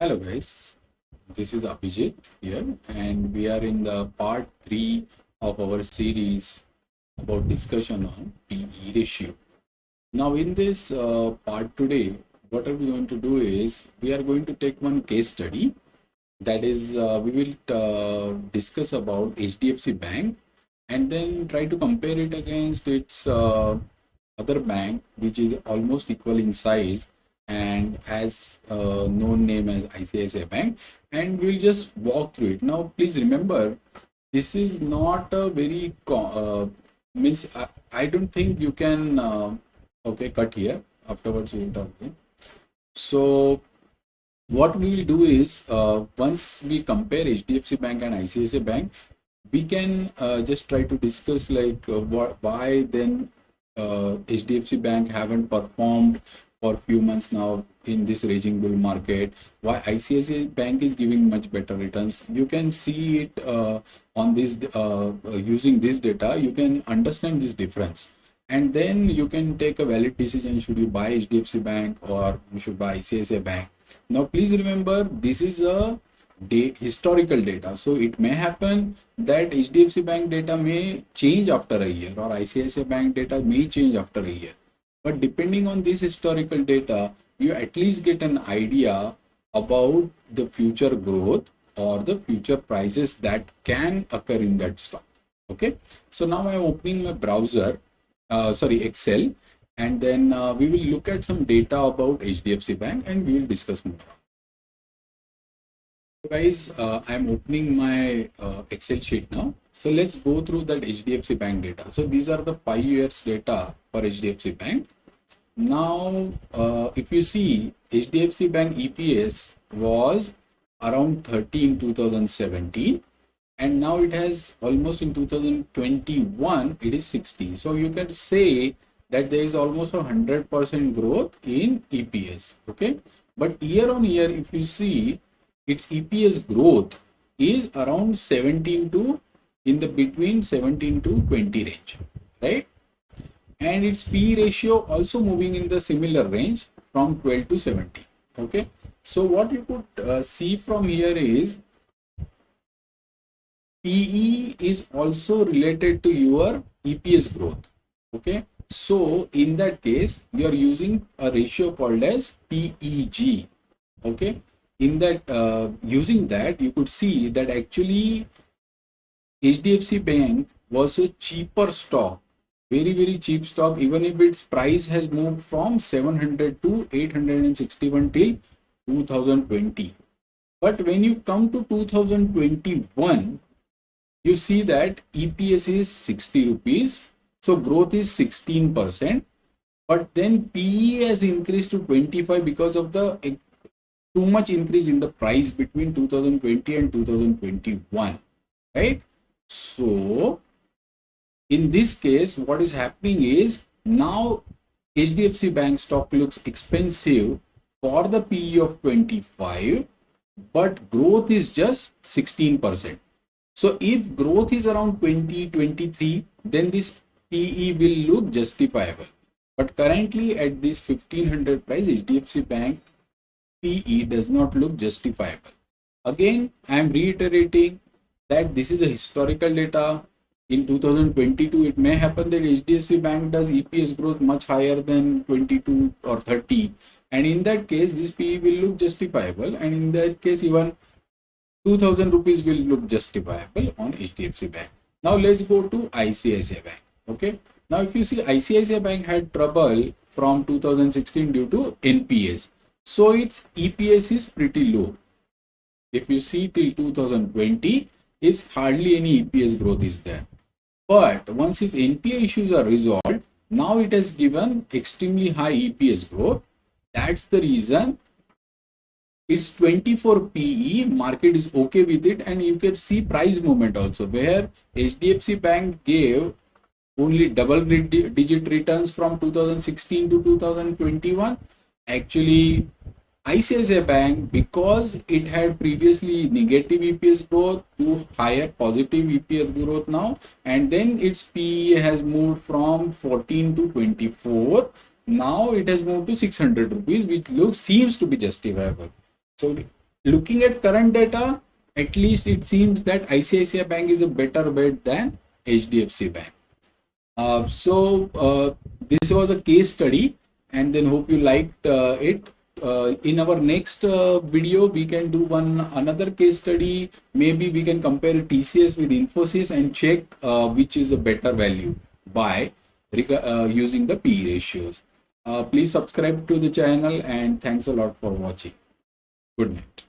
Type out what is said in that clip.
Hello guys, this is Abhijit here, and we are in the part 3 of our series about discussion on PE ratio. Now, in this part today, what are we going to do is we are going to take one case study. That is, we will discuss about HDFC Bank and then try to compare it against its other bank, which is almost equal in size and has a known name as ICICI Bank, and we'll just walk through it. Now, please remember, this is not a very means I don't think you can okay, cut here. Afterwards, we will talk. Okay? So what we will do is once we compare HDFC Bank and ICICI Bank, we can just try to discuss like why then HDFC Bank haven't performed for a few months now in this raging bull market, why ICICI Bank is giving much better returns. You can see it on this using this data, you can understand this difference, and then you can take a valid decision, should you buy HDFC Bank or you should buy ICICI Bank. Now please remember, this is a historical data, so it may happen that HDFC Bank data may change after a year or ICICI Bank data may change after a year, but depending on this historical data, you at least get an idea about the future growth or the future prices that can occur in that stock. Okay, so now I'm opening my browser, sorry, Excel, and then we will look at some data about HDFC Bank and we will discuss more. So guys, I'm opening my Excel sheet now. So let's go through that HDFC Bank data. So these are the 5 years data for HDFC Bank. Now, if you see, HDFC Bank EPS was around 30 in 2017, and now it has almost in 2021, it is 60. So you can say that there is almost a 100% growth in EPS. Okay, but year on year, if you see, its EPS growth is around 17 to in the between 17 to 20 range, right? And its P ratio also moving in the similar range from 12 to 70. Okay, so what you could see from here is PE is also related to your EPS growth. Okay, so in that case, you are using a ratio called as PEG. Okay, in that using that, you could see that actually HDFC Bank was a cheaper stock, very cheap stock, even if its price has moved from 700 to 861 till 2020. But when you come to 2021, you see that EPS is 60 rupees, so growth is 16%, but then PE has increased to 25 because of the too much increase in the price between 2020 and 2021, right? So in this case, what is happening is now HDFC Bank stock looks expensive for the PE of 25, but growth is just 16%. So if growth is around 2023, then this PE will look justifiable. But currently at this 1500 price, HDFC Bank PE does not look justifiable. Again, I am reiterating that this is a historical data. In 2022, it may happen that HDFC Bank does EPS growth much higher than 22 or 30. And in that case, this PE will look justifiable. And in that case, even 2000 rupees will look justifiable on HDFC Bank. Now let's go to ICICI Bank. Okay. Now if you see, ICICI Bank had trouble from 2016 due to NPAs. So its EPS is pretty low. If you see till 2020, is hardly any EPS growth is there. But once its NPA issues are resolved, now it has given extremely high EPS growth. That's the reason it's 24 PE, market is okay with it, and you can see price movement also, where HDFC Bank gave only double digit returns from 2016 to 2021. Actually, ICICI Bank, because it had previously negative EPS growth to higher positive EPS growth now, and then its PE has moved from 14 to 24. Now it has moved to 600 rupees, which seems to be justifiable. So looking at current data, at least it seems that ICICI Bank is a better bet than HDFC Bank. This was a case study, and then hope you liked it. In our next video, we can do another case study. Maybe we can compare TCS with Infosys and check which is a better value by using the PE ratios. Please subscribe to the channel, and thanks a lot for watching. Good night.